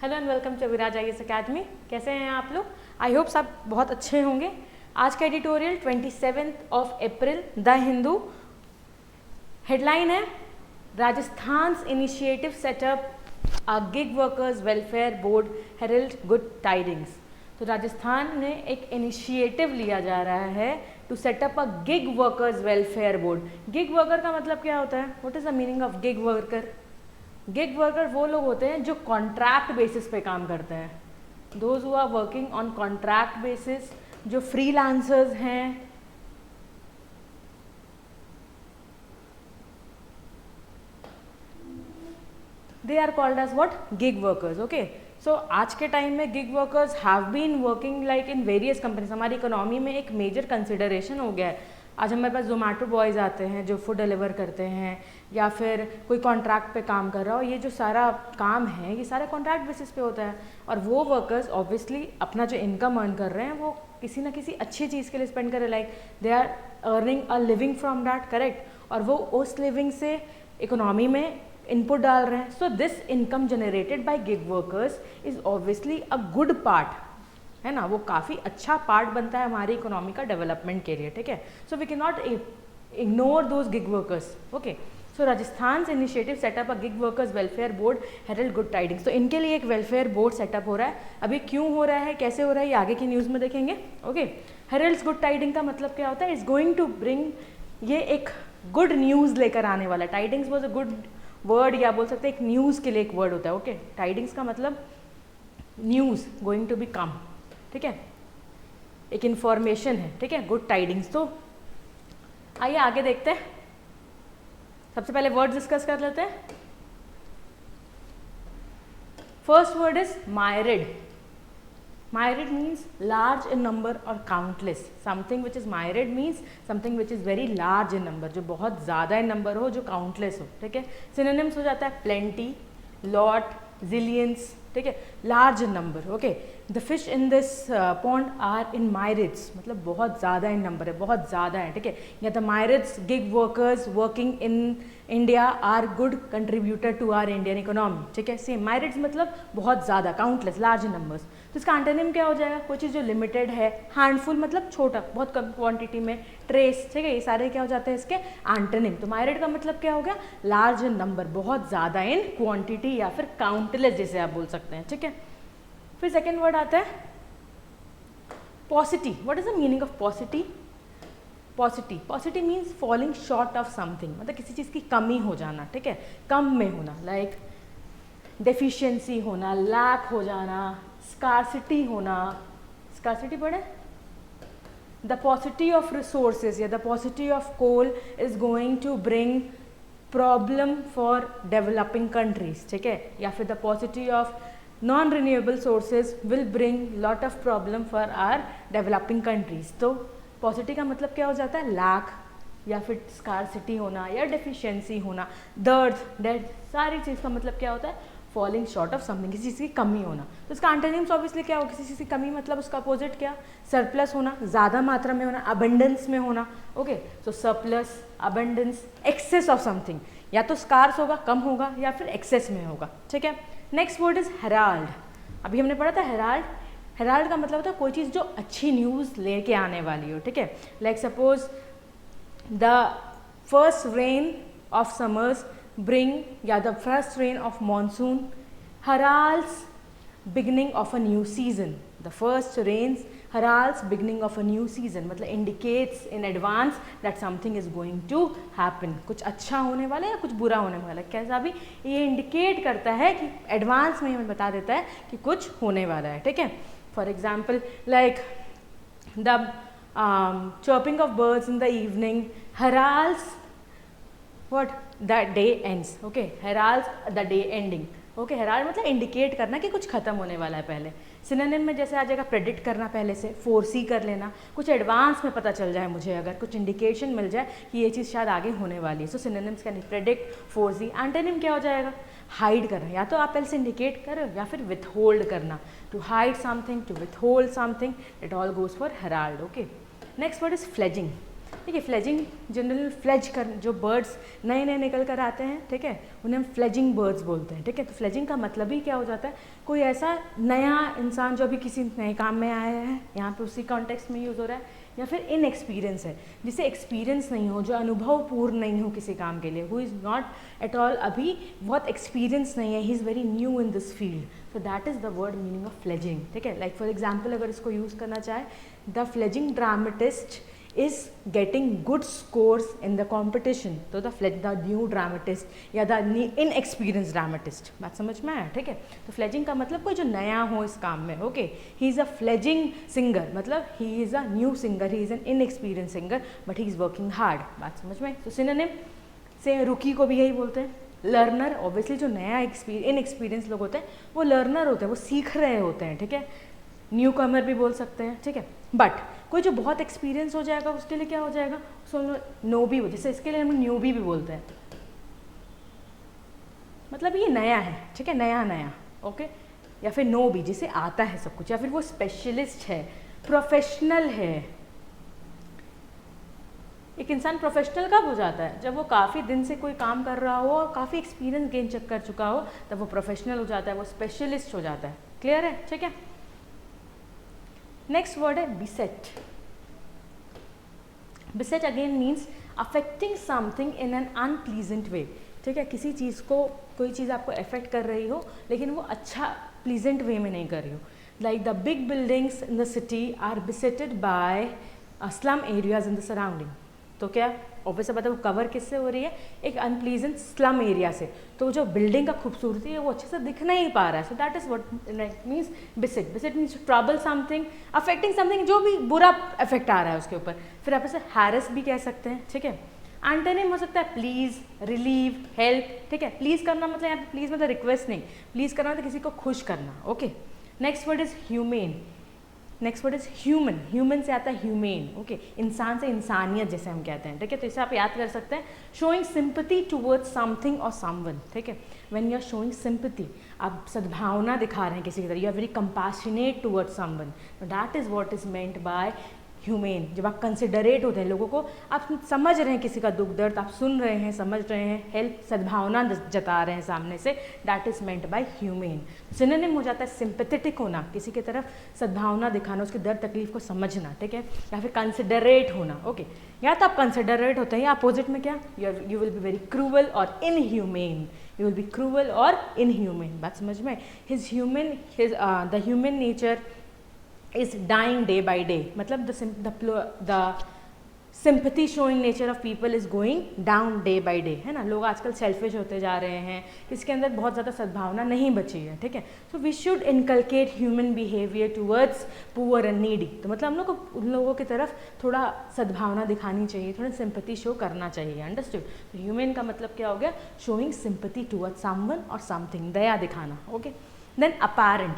Hello and welcome to Viraj IAS academy. कैसे हैं आप लोग? आई होप सब बहुत अच्छे होंगे। आज का editorial 27 April the Hindu. Headline है Rajasthan initiative setup a gig workers welfare board herald good tidings. तो राजस्थान में एक इनिशिएटिव लिया जा रहा है to set up a gig workers welfare board. Gig worker का मतलब क्या होता है? What is the meaning of gig worker? Gig worker वो लोग होते हैं जो कॉन्ट्रैक्ट बेसिस पे काम करते हैं। Those who are working on contract basis, जो फ्रीलांसर्स हैं, they are called as what? Gig workers. Okay, so आज के टाइम में gig workers have been working like in various companies. हमारी इकोनॉमी में एक मेजर कंसिडरेशन हो गया है। आज हमारे पास जोमेटो बॉयज़ आते हैं जो फूड डिलीवर करते हैं, या फिर कोई कॉन्ट्रैक्ट पे काम कर रहा हो। ये जो सारा काम है ये सारा कॉन्ट्रैक्ट बेसिस पे होता है, और वो वर्कर्स ऑब्वियसली अपना जो इनकम अर्न कर रहे हैं वो किसी ना किसी अच्छी चीज़ के लिए स्पेंड कर रहे हैं, like they are earning a living from that, correct. और वो उस लिविंग से इकोनॉमी में इनपुट डाल रहे हैं। So this income generated by gig workers is obviously a good part, है ना। वो काफ़ी अच्छा पार्ट बनता है हमारी इकोनॉमी का डेवलपमेंट के लिए, ठीक है। So we can not ignore those gig workers. Okay, so Rajasthan initiative setup a gig workers welfare board herald good tidings. तो इनके लिए एक वेलफेयर बोर्ड सेटअप हो रहा है। अभी क्यों हो रहा है, कैसे हो रहा है, ये आगे की न्यूज़ में देखेंगे। ओके, हेरल्ड्स गुड टाइडिंग का मतलब क्या होता है? इट्स गोइंग टू ब्रिंग, ये एक गुड न्यूज़ लेकर आने वाला। Tidings was a good word, या बोल सकते हैं एक न्यूज़ के लिए एक वर्ड होता है। ओके, टाइडिंग्स का मतलब न्यूज़, गोइंग टू बी कम, ठीक है, एक इंफॉर्मेशन है, ठीक है, गुड टाइडिंग्स। तो आइए आगे देखते हैं। सबसे पहले वर्ड डिस्कस कर लेते हैं। First word is myriad. Myriad means large in number or countless. Something which is myriad means something which is very large in number, जो बहुत ज़्यादा in number हो, जो countless हो, ठीक है। Synonyms हो जाता है plenty, lot, zillions, ठीक है, large in number. Okay, the fish in this pond are in myriads, मतलब बहुत ज़्यादा इन नंबर है, बहुत ज़्यादा है, ठीक है। या the myriads gig workers working in India are good contributor to our Indian economy, ठीक है। सेम myriads मतलब बहुत ज़्यादा, काउंटलेस, लार्ज इन नंबर्स। तो इसका एंटोनिम क्या हो जाएगा? कोई चीज़ जो लिमिटेड है, हैंडफुल मतलब छोटा, बहुत कम क्वांटिटी में, ट्रेस, ठीक है, ये सारे क्या हो जाते हैं इसके एंटोनिम। तो myriad का मतलब क्या हो गया? लार्ज इन नंबर, बहुत ज़्यादा इन क्वांटिटी, या फिर काउंटलेस जैसे आप बोल सकते हैं, ठीक है। फिर सेकेंड वर्ड आता है पॉसिटी। What is the meaning of पॉसिटी? पॉसिटी, पॉसिटी means falling short of something, मतलब किसी चीज़ की कमी हो जाना, ठीक है, कम में होना, लाइक डेफिशिएंसी होना, लैक हो जाना, स्कार्सिटी होना। स्कार्सिटी पढ़े? द पॉसिटी ऑफ रिसोर्सेज या the paucity of coal is going to bring problem for developing countries, ठीक है। या फिर the paucity of non renewable sources will bring lot of problem for our developing countries. तो paucity का मतलब क्या हो जाता है? लैक, या फिर स्कार्सिटी होना, या डेफिशिएंसी होना, दर्द, डेथ, सारी चीज़ का मतलब क्या होता है? फॉलिंग शॉर्ट ऑफ समथिंग, किसी चीज़ की कमी होना। तो इसका एंटोनिम्स ऑब्वियसली क्या हो? किसी चीज़ की कमी मतलब उसका अपोजिट क्या? सरप्लस होना, ज़्यादा मात्रा में होना, अबंडेंस में होना। Okay, so surplus, abundance, excess of something, या तो स्कार्स होगा, कम होगा, या फिर एक्सेस में होगा, ठीक है। Next word is Herald. अभी हमने पढ़ा था हेराल्ड। हेराल्ड का मतलब होता है कोई चीज़ जो अच्छी न्यूज़ लेके आने वाली हो, ठीक है। Like suppose the first rain of summers bring, या the first rain of monsoon heralds beginning of a new season. The first rains heralds beginning of a new season, मतलब indicates in advance that something is going to happen. कुछ अच्छा होने वाला है या कुछ बुरा होने वाला है, कैसा भी ये इंडिकेट करता है कि एडवांस में हमें बता देता है कि कुछ होने वाला है, ठीक है। For example like the chirping of birds in the evening heralds what? The day ends. Okay, heralds the day ending. Okay, Herald मतलब इंडिकेट करना कि कुछ खत्म होने वाला है पहले। सिनोनिम में जैसे आ जाएगा प्रेडिक्ट करना, पहले से फोरसी कर लेना, कुछ एडवांस में पता चल जाए मुझे, अगर कुछ इंडिकेशन मिल जाए कि ये चीज़ शायद आगे होने वाली है। So synonyms can predict, foresee. Antonym क्या हो जाएगा? हाइड करना, या तो आप पहले से इंडिकेट करो, या फिर विथहोल्ड करना, to hide something, to withhold something, it all goes for herald. Okay, next word is fledgling. ठीक है। फ्लेजिंग जनरल फ्लेज कर जो बर्ड्स नए नए निकल कर आते हैं, ठीक है, उन्हें हम फ्लेजिंग बर्ड्स बोलते हैं, ठीक है। तो फ्लेजिंग का मतलब ही क्या हो जाता है, कोई ऐसा नया इंसान जो अभी किसी नए काम में आया है, यहाँ पे उसी कॉन्टेक्स्ट में यूज़ हो रहा है, या फिर इनएक्सपीरियंस है, जिसे एक्सपीरियंस नहीं हो, जो अनुभवपूर्ण नहीं हो किसी काम के लिए, who is not at all, अभी बहुत एक्सपीरियंस नहीं है, he is very new in this field, so that is the word meaning of fledging, ठीक है। लाइक फॉर एग्जाम्पल अगर इसको यूज़ करना चाहे, the fledging dramatist is getting good scores in the competition, तो the new dramatist या the inexperienced dramatist, बात समझ में आया, ठीक है। तो फ्लेजिंग का मतलब कोई जो नया हो इस काम में, okay. He is a fledging singer, मतलब he is a new singer, he is an inexperience singer but he is working hard, बात समझ में। तो सिनोनिम से रुकी को भी यही बोलते हैं, लर्नर। ऑब्वियसली जो नया इनएक्सपीरियंस लोग होते हैं वो लर्नर होते हैं, वो सीख रहे होते हैं, ठीक है। न्यू कमर भी बोल सकते हैं, ठीक है। बट कोई जो बहुत एक्सपीरियंस हो जाएगा उसके लिए क्या हो जाएगा, उसको नो भी हो, जैसे इसके लिए हम न्यू भी बोलते हैं, मतलब ये नया है, ठीक है, नया नया, ओके। या फिर नो भी, जिसे आता है सब कुछ, या फिर वो स्पेशलिस्ट है, प्रोफेशनल है। एक इंसान प्रोफेशनल कब हो जाता है, जब वो काफ़ी दिन से कोई काम कर रहा हो और काफ़ी एक्सपीरियंस गेन कर चुका हो, तब वो प्रोफेशनल हो जाता है, वो स्पेशलिस्ट हो जाता है। क्लियर है, ठीक है। नेक्स्ट वर्ड है beset. Beset again means affecting something in an unpleasant way, ठीक है। किसी चीज़ को, कोई चीज़ आपको अफेक्ट कर रही हो लेकिन वो अच्छा प्लीजेंट वे में नहीं कर रही हो। Like the big buildings in the city are besetted by slum areas in the surrounding, तो क्या ऑब्वियस है, वो कवर किससे हो रही है, एक अनप्लीजेंट स्लम एरिया से, तो जो बिल्डिंग का खूबसूरती है वो अच्छे से दिख नहीं पा रहा है, so that is what means बिसेट। बिसेट means trouble something, affecting something, जो भी बुरा इफेक्ट आ रहा है उसके ऊपर। फिर आप इसे हैरेस भी कह सकते हैं, ठीक है। एंटोनिम हो सकता है प्लीज, रिलीव, हेल्प, ठीक है। प्लीज करना मतलब यहाँ पे प्लीज मतलब रिक्वेस्ट नहीं, प्लीज करना मतलब किसी को खुश करना, okay. Next word is humane. Next word is human. Human से आता है ह्यूमेन, ओके, इंसान से इंसानियत जैसे हम कहते हैं, ठीक है। तो इसे आप याद कर सकते हैं, शोइंग सिंपैथी टुवर्ड्स समथिंग और समवन, ठीक है। When you are showing sympathy, आप सद्भावना दिखा रहे हैं किसी की तरह, you are very compassionate towards someone, that is what is meant by humane. जब आप कंसिडरेट होते हैं, लोगों को आप समझ रहे हैं, किसी का दुख दर्द आप सुन रहे हैं, समझ रहे हैं, हेल्प, सद्भावना जता रहे हैं सामने से, that is meant by humane. Synonym हो जाता है सिंपैथेटिक होना, किसी की तरफ सद्भावना दिखाना, उसके दर्द तकलीफ को समझना, ठीक है। या फिर कंसिडरेट होना, ओके। या तो आप कंसिडरेट होते हैं, या अपोजिट में क्या, you will be very cruel और inhuman, you will be cruel और इनह्यूमेन, बात समझ में। The human nature is dying day by day, मतलब the sympathy showing nature of people is going down day by day, है ना। लोग आजकल सेल्फिश होते जा रहे हैं, इसके अंदर बहुत ज़्यादा सद्भावना नहीं बची है, ठीक है। So we should inculcate human behaviour towards poor and needy, तो मतलब हम लोग को उन लोगों की तरफ थोड़ा सद्भावना दिखानी चाहिए, थोड़ा सिंपैथी शो करना चाहिए, अंडरस्टूड। तो ह्यूमन का मतलब क्या हो गया, शोइंग सिंपैथी टूवर्ड्स समवन और समथिंग, दया दिखाना, ओके। Then apparent.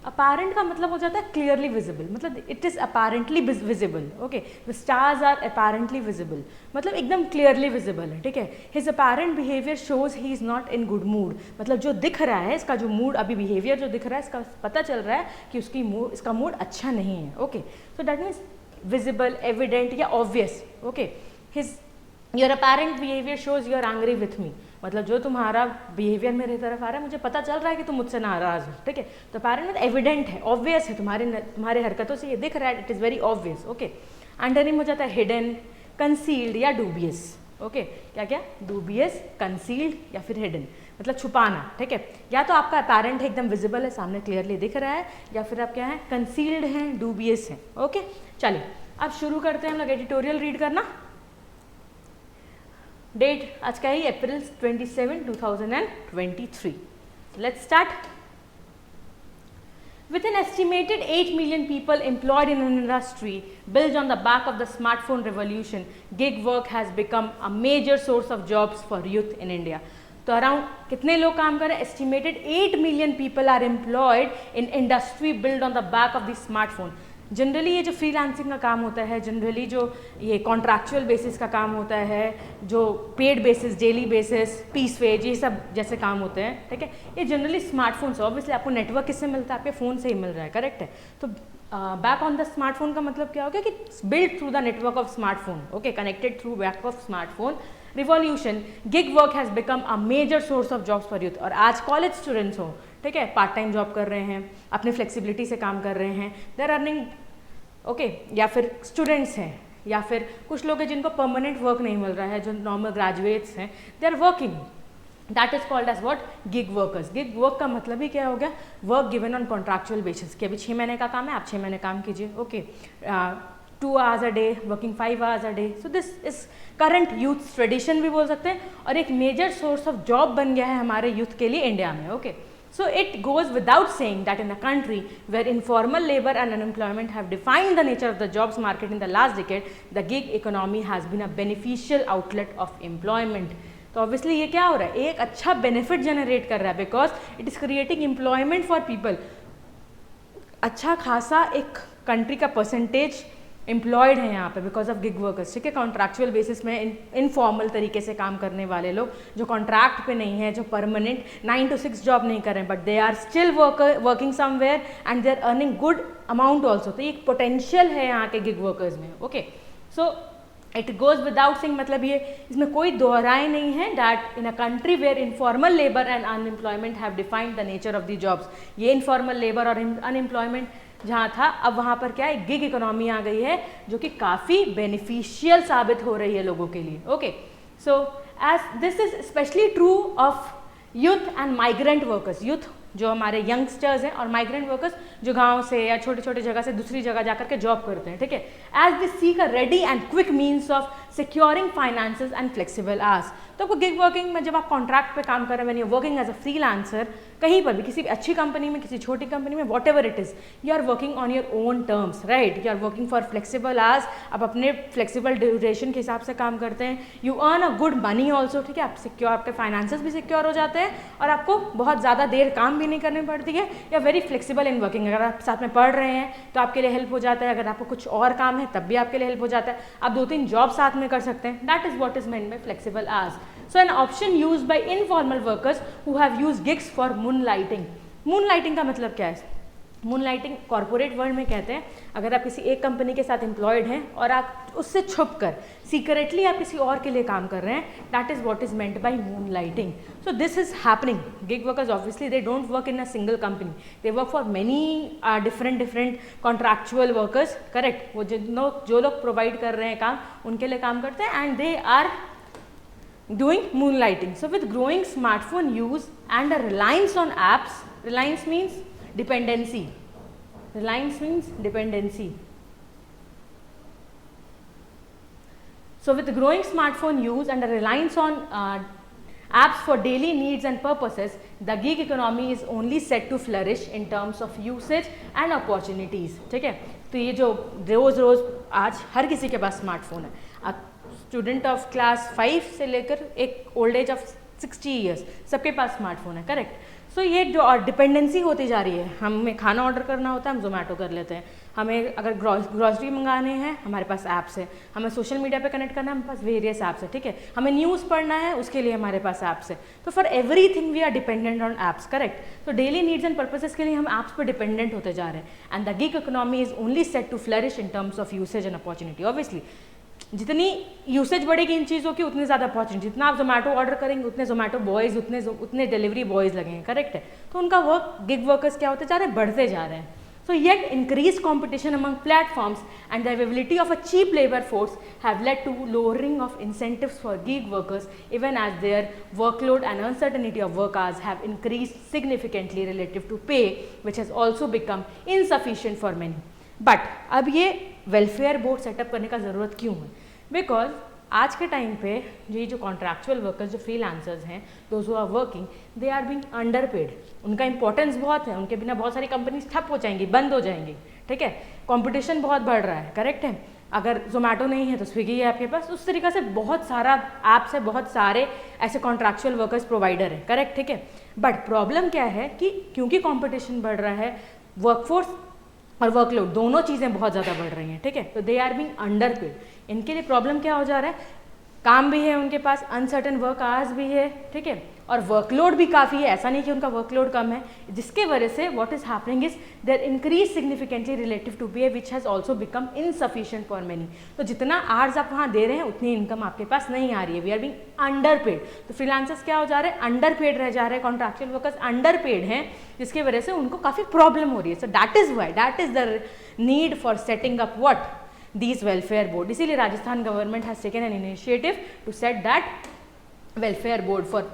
अपैरेंट का मतलब हो जाता है क्लियरली विजिबल, मतलब it is apparently visible, okay. The stars are apparently visible, मतलब एकदम क्लियरली विजिबल है, ठीक है। His apparent behaviour shows he is not in good mood, मतलब जो दिख रहा है, इसका जो मूड, अभी बिहेवियर जो दिख रहा है, इसका पता चल रहा है कि इसका मूड अच्छा नहीं है, okay. So that means visible, evident या obvious, okay. Your apparent behaviour shows you are angry with me, मतलब जो तुम्हारा बिहेवियर मेरे तरफ आ रहा है, मुझे पता चल रहा है कि तुम मुझसे नाराज हो, ठीक है। तो अपैरेंट मतलब एविडेंट है, ऑब्वियस है, तुम्हारे हरकतों से ये दिख रहा है, it is very obvious, okay. Antonym हो जाता है हिडन, कंसील्ड या डूबियस, ओके। क्या क्या, डूबियस, कंसील्ड या फिर हिडन, मतलब छुपाना, ठीक है। या तो आपका अपैरेंट है, एकदम विजिबल है, सामने क्लियरली दिख रहा है, या फिर आप क्या है, कंसील्ड हैं, डूबियस हैं, ओके। चलिए अब शुरू करते हैं हम लोग एडिटोरियल रीड करना। डेट आज का ही अप्रैल 27, 2023। Let's start. With an estimated 8 million people employed in an industry built on the back of the smartphone revolution, gig work has become a major source of jobs for youth in India. तो around कितने लोग काम कर रहे हैं, estimated 8 million people are employed in industry built on the back of the smartphone। Generally ये जो freelancing का काम होता है, जनरली जो ये कॉन्ट्रैक्चुअल बेसिस का काम होता है, जो paid basis, daily basis, piece wage, ये सब जैसे काम होते हैं, ठीक है, ये जनरली स्मार्टफोन से, ऑब्वियसली आपको नेटवर्क किससे मिलता है, आपके फ़ोन से ही मिल रहा है, करेक्ट है। तो बैक ऑन द स्मार्टफोन का मतलब क्या हो गया कि build through the network of smartphone, okay, connected through back of smartphone revolution, gig work has become a major source of jobs for youth. और आज कॉलेज स्टूडेंट्स हो, ठीक है, पार्ट टाइम जॉब कर रहे हैं, अपनी फ्लेक्सिबिलिटी से काम कर रहे हैं, दे आर अर्निंग, ओके, या फिर स्टूडेंट्स हैं, या फिर कुछ लोग हैं जिनको परमानेंट वर्क नहीं मिल रहा है, जो नॉर्मल ग्रेजुएट्स हैं, they are working, that is called as what, gig workers. Gig work का मतलब ही क्या हो गया, work given on contractual basis, कि अभी 6 महीने का काम है, आप 6 महीने काम कीजिए, okay, 2 hours a day, working 5 hours a day. So this is current youth tradition भी बोल सकते हैं, और एक मेजर सोर्स ऑफ जॉब बन गया है हमारे यूथ के लिए इंडिया में, okay. So it goes without saying that in a country where informal labor and unemployment have defined the nature of the jobs market in the last decade, the gig economy has been a beneficial outlet of employment. तो obviously ये क्या हो रहा है, एक अच्छा benefit generate कर रहा है, because it is creating employment for people. अच्छा खासा एक कंट्री का परसेंटेज एम्प्लॉयड है यहाँ पे बिकॉज ऑफ गिग वर्कर्स, ठीक है, कॉन्ट्रैक्चुअल बेसिस में इनफॉर्मल तरीके से काम करने वाले लोग, जो कॉन्ट्रैक्ट पे नहीं है, जो परमानेंट 9 to 6 जॉब नहीं कर रहे हैं, but they are still working somewhere and they are earning good amount also. तो एक पोटेंशियल है यहाँ के गिग वर्कर्स में, okay. So it goes without saying, मतलब ये इसमें कोई दोहराए नहीं है, that in a country where informal labour and unemployment have defined the nature of the jobs, ये इनफॉर्मल लेबर और अनएम्प्लॉयमेंट जहाँ था, अब वहाँ पर क्या है, गिग इकोनॉमी आ गई है, जो कि काफ़ी बेनिफिशियल साबित हो रही है लोगों के लिए, okay. So as this is specially true of youth and migrant workers, youth जो हमारे यंगस्टर्स हैं, और माइग्रेंट वर्कर्स जो गांव से या छोटे छोटे जगह से दूसरी जगह जाकर के जॉब करते हैं, ठीक है, as they seek a ready and quick means of securing finances and flexible hours. तो आपको गिग वर्किंग में जब आप कॉन्ट्रैक्ट पे काम कर रहे हैं, when you working as a freelancer, कहीं पर भी, किसी भी अच्छी कंपनी में, किसी छोटी कंपनी में, whatever it is, you are working on your own terms, right, you are working for flexible hours, आप अपने फ्लेक्सिबल ड्यूरेशन के हिसाब से काम करते हैं, you earn a good money also, ठीक है, आप सिक्योर, आपके फाइनेंसेस भी सिक्योर हो जाते हैं, और आपको बहुत ज़्यादा देर काम भी नहीं करनी पड़ती है, या वेरी फ्लेक्सिबल इन वर्किंग। अगर आप साथ में पढ़ रहे हैं तो आपके लिए हेल्प हो जाता है, अगर आपको कुछ और काम है तब भी आपके लिए हेल्प हो जाता है, आप 2-3 जॉब साथ में कर सकते हैं, that is what is meant bye flexible hours. So an option used by informal workers who have used gigs for moonlighting. Moonlighting का मतलब क्या है, मूनलाइटिंग कॉर्पोरेट वर्ल्ड में कहते हैं, अगर आप किसी एक कंपनी के साथ एम्प्लॉयड हैं और आप उससे छुप कर सीक्रेटली आप किसी और के लिए काम कर रहे हैं, that is what is meant bye moonlighting. So this is happening. Gig workers obviously they don't work in a single company, they work for many different contractual workers, correct, वो जो लोग प्रोवाइड कर रहे हैं काम, उनके लिए काम करते हैं, and they are doing moonlighting. So with growing smartphone use and a reliance on apps, reliance means dependency, reliance means dependency. So with the growing smartphone use and a reliance on apps for daily needs and purposes, the gig economy is only set to flourish in terms of usage and opportunities, ठीक है। तो ये जो रोज़ आज हर किसी के पास smartphone है, student of class 5 से लेकर एक ओल्ड एज ऑफ 60 ईयर्स, सबके पास स्मार्टफोन है, करेक्ट। सो ये जो डिपेंडेंसी होती जा रही है, हमें खाना ऑर्डर करना होता है, हम जोमेटो कर लेते हैं, हमें अगर ग्रॉसरी मंगाने हैं, हमारे पास ऐप्स है, हमें सोशल मीडिया पे कनेक्ट करना है, हमारे पास वेरियस ऐप्स है, ठीक है, हमें न्यूज़ पढ़ना है, उसके लिए हमारे पास ऐप्स है। तो for everything we are dependent on apps, correct. तो डेली नीड्स एंड पर्पसेस के लिए हम ऐप्स पर डिपेंडेंट होते जा रहे हैं, and the gig economy is only set to flourish in terms of usage and opportunity. Obviously जितनी यूसेज बढ़ेगी इन चीज़ों की, उतनी ज़्यादा अपॉर्चुनिटी, जितना आप जोमेटो ऑर्डर करेंगे उतने जोमेटो बॉयज़, उतने डिलीवरी बॉयज़ लगेंगे, करेक्ट है। तो उनका वर्क, गिग वर्कर्स क्या होते जा रहे हैं, बढ़ते जा रहे हैं। So yet increase competition among platforms and the availability of a cheap labour force have led to lowering of incentives for gig workers even as their workload and uncertainty of work hours have increase significantly relative to pay, which has also become insufficient for many. But अब ये welfare board setup करने का ज़रूरत क्यों है, because आज के time पे जो कॉन्ट्रैक्चुअल वर्कर्स, जो फ्रीलांसर्स हैं, those who are working, they are being underpaid. उनका इंपॉर्टेंस बहुत है, उनके बिना बहुत सारी कंपनीज ठप हो जाएंगी, बंद हो जाएंगी, ठीक है, कंपटीशन बहुत बढ़ रहा है, करेक्ट है। अगर जोमेटो नहीं है तो स्विगी है आपके पास, उस तरीक़े से बहुत सारा ऐप्स है, बहुत सारे ऐसे कॉन्ट्रैक्चुअल वर्कर्स प्रोवाइडर है, करेक्ट, ठीक है। बट प्रॉब्लम क्या है कि क्योंकि कंपटीशन बढ़ रहा है, वर्कफोर्स और वर्कलोड, दोनों चीज़ें बहुत ज़्यादा बढ़ रही हैं, ठीक है। तो they are being underpaid. इनके लिए प्रॉब्लम क्या हो जा रहा है, काम भी है उनके पास, अनसर्टन वर्क आवर्स भी है, ठीक है, और वर्कलोड भी काफ़ी है, ऐसा नहीं कि उनका वर्कलोड कम है, जिसके वजह से what is happening is there increase significantly relative to pay which has also become insufficient for many. तो जितना आवर्स आप वहाँ दे रहे हैं उतनी इनकम आपके पास नहीं आ रही है, we are being underpaid. तो फ्रीलांसर्स क्या हो जा रहे हैं, अंडर पेड रह जा रहे हैं, कॉन्ट्रैक्चुअल वर्कर्स अंडर पेड हैं, जिसकी वजह से उनको काफ़ी प्रॉब्लम हो रही है। So that is why, that is the need for setting up what these welfare board. इसीलिए Rajasthan government has taken an initiative to set that welfare board for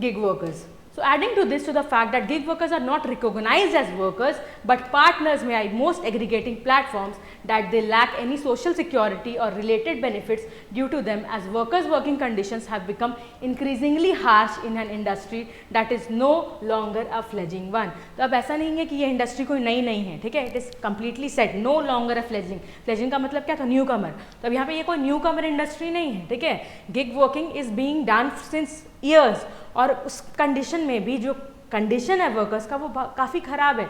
gig workers. So adding to this, to the fact that gig workers are not recognized as workers but partners by most aggregating platforms, that they lack any social security or related benefits due to them, as workers' working conditions have become increasingly harsh in an industry that is no longer a fledgling one. तो अब ऐसा नहीं है कि ये industry कोई नई नहीं है, ठीक है, it is completely set, no longer a fledgling. Fledgling का मतलब क्या था, न्यू कमर। तो अब यहाँ पे ये कोई न्यू कमर इंडस्ट्री नहीं है, ठीक है, gig working is being done since years, और उस कंडीशन में भी जो कंडीशन है वर्कर्स का वो काफ़ी ख़राब है,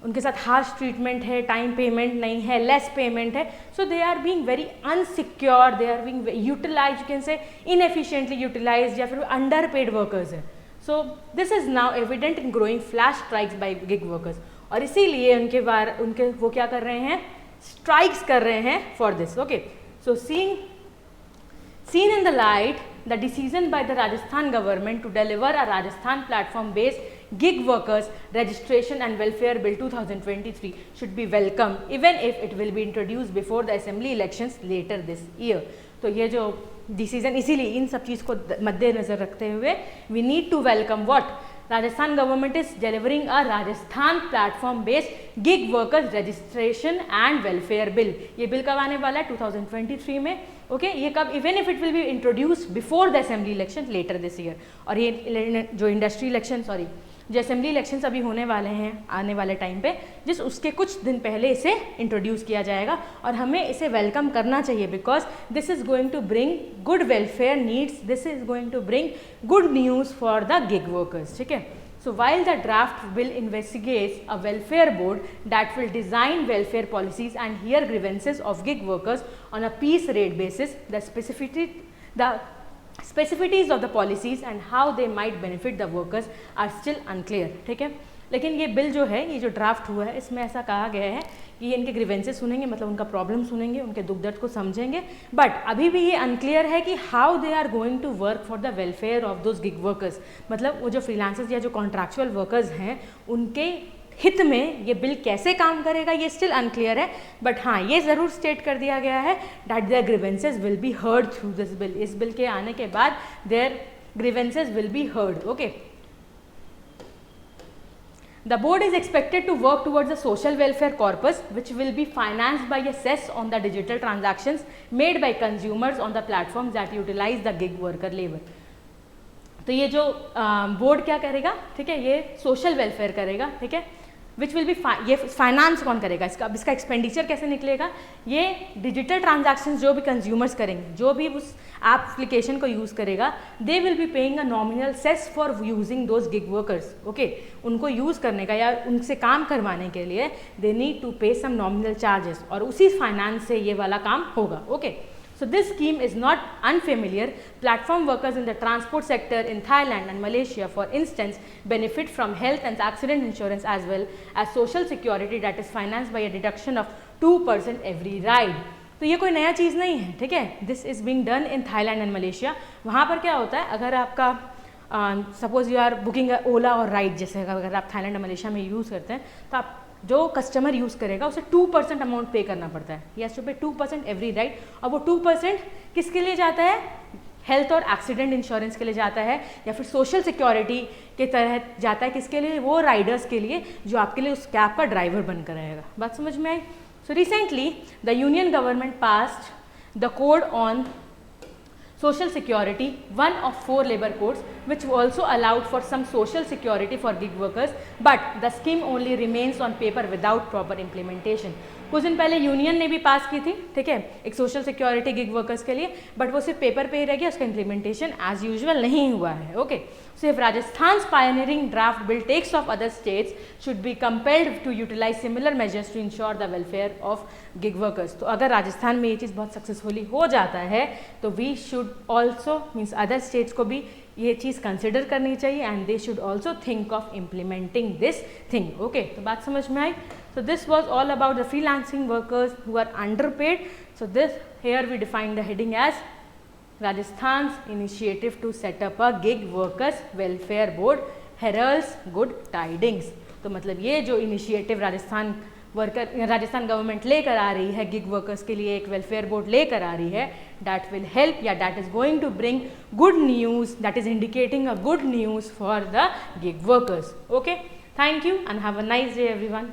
उनके साथ हार्श ट्रीटमेंट है, टाइम पेमेंट नहीं है, लेस पेमेंट है, so they are being very unsecure, they are being utilise, you can say inefficiently utilise, या फिर अंडर पेड वर्कर्स है। So this is now evident in growing flash strikes by gig workers, और इसीलिए उनके वो क्या कर रहे हैं, स्ट्राइक्स कर रहे हैं for this. Okay, so seen in the light, the decision by the Rajasthan government to deliver a Rajasthan platform-based gig workers registration and welfare bill 2023 should be welcomed, even if it will be introduced before the assembly elections later this year. तो ये जो decision, इसीलिए इन सब चीज़ को मद्देनजर रखते हुए we need to welcome what Rajasthan government is delivering a Rajasthan platform-based gig workers registration and welfare bill. ये बिल कब आने वाला है, 2023 में, ओके, ये कब, even if it will be introduce before the assembly election later this year. और ये जो इंडस्ट्री इलेक्शन, सॉरी, जो असेंबली इलेक्शंस अभी होने वाले हैं आने वाले टाइम पे, जिस उसके कुछ दिन पहले इसे इंट्रोड्यूस किया जाएगा, और हमें इसे वेलकम करना चाहिए, because this is going to bring good welfare needs, this is going to bring good news for the gig workers, ठीक है। So while the draft bill investigates a welfare board that will design welfare policies and hear grievances of gig workers on a piece rate basis, the specificities of the policies and how they might benefit the workers are still unclear, ठीक है। लेकिन ये bill जो है, ये जो draft हुआ है, इसमें ऐसा कहा गया है कि ये इनके ग्रीवेंसेस सुनेंगे, मतलब उनका प्रॉब्लम सुनेंगे, उनके दुख दर्द को समझेंगे, बट अभी भी ये अनक्लियर है कि how they are going to work for the welfare of those gig workers. मतलब वो जो फ्रीलांसर्स या जो कॉन्ट्रैक्चुअल वर्कर्स हैं, उनके हित में ये बिल कैसे काम करेगा, ये स्टिल अनक्लियर है। बट हाँ, ये ज़रूर स्टेट कर दिया गया है that their grievances will be heard through this bill. इस बिल के आने के बाद their grievances will be heard, okay. The board is expected to work towards a social welfare corpus which will be financed by a cess on the digital transactions made by consumers on the platforms that utilize the gig worker labor. तो ये जो board क्या करेगा, ठीक है, ये social welfare करेगा, ठीक है, विच विल बी ये फाइनेंस कौन करेगा, इसका एक्सपेंडिचर कैसे निकलेगा, ये डिजिटल ट्रांजैक्शंस जो भी कंज्यूमर्स करेंगे, जो भी उस एप्लीकेशन को यूज़ करेगा, they will be paying a nominal cess for using those gig workers, okay. उनको यूज़ करने का या उनसे काम करवाने के लिए दे नीड टू पे सम नॉमिनल चार्जेस, और उसी फाइनेंस से ये वाला काम होगा, okay. So this scheme is not unfamiliar. Platform workers in the transport sector in Thailand and Malaysia, for instance, benefit from health and accident insurance as well as social security that is financed by a deduction of 2% every ride. तो ये कोई नया चीज़ नहीं है, ठीक है। This is being done in Thailand and Malaysia. वहाँ पर क्या होता है, अगर आपका सपोज यू आर बुकिंग ओला और राइड, जैसे अगर आप थाईलैंड और मलेशिया में यूज़ करते हैं, तो आप जो कस्टमर यूज़ करेगा उसे 2% अमाउंट पे करना पड़ता है, यस टू पे 2% एवरी राइड। और वो 2% किसके लिए जाता है, हेल्थ और एक्सीडेंट इंश्योरेंस के लिए जाता है, या फिर सोशल सिक्योरिटी के तहत जाता है, किसके लिए, वो राइडर्स के लिए जो आपके लिए उस कैब का ड्राइवर बनकर रहेगा। बात समझ में आई। So recently the union government passed the code on social security, one of 4 labor codes which also allowed for some social security for gig workers, but the scheme only remains on paper without proper implementation. कुछ दिन पहले union ने भी पास की थी, ठीक है, एक सोशल सिक्योरिटी गिग वर्कर्स के लिए, बट वो सिर्फ पेपर पे ही रह गया, उसका इम्प्लीमेंटेशन एज यूजुअल नहीं हुआ है. Okay, so if Rajasthan pioneering draft bill takes off other states should be compelled to utilise similar measures to ensure the welfare of gig workers. तो अगर राजस्थान में ये चीज़ बहुत सक्सेसफुली हो जाता है तो we should also means other states को भी ये चीज़ कंसिडर करनी चाहिए and they should also think of implementing this thing. Okay, तो बात समझ में आई. So this was all about the freelancing workers who are underpaid. So this here we define the heading as Rajasthan's initiative to set up a gig workers welfare board heralds good tidings. तो मतलब ये जो initiative Rajasthan government लेकर आ रही है gig workers के लिए, एक वेलफेयर बोर्ड लेकर आ रही है, दैट विल हेल्प या that is going to bring good news, that is indicating a good news for the gig workers. Okay, thank you and have a nice day everyone.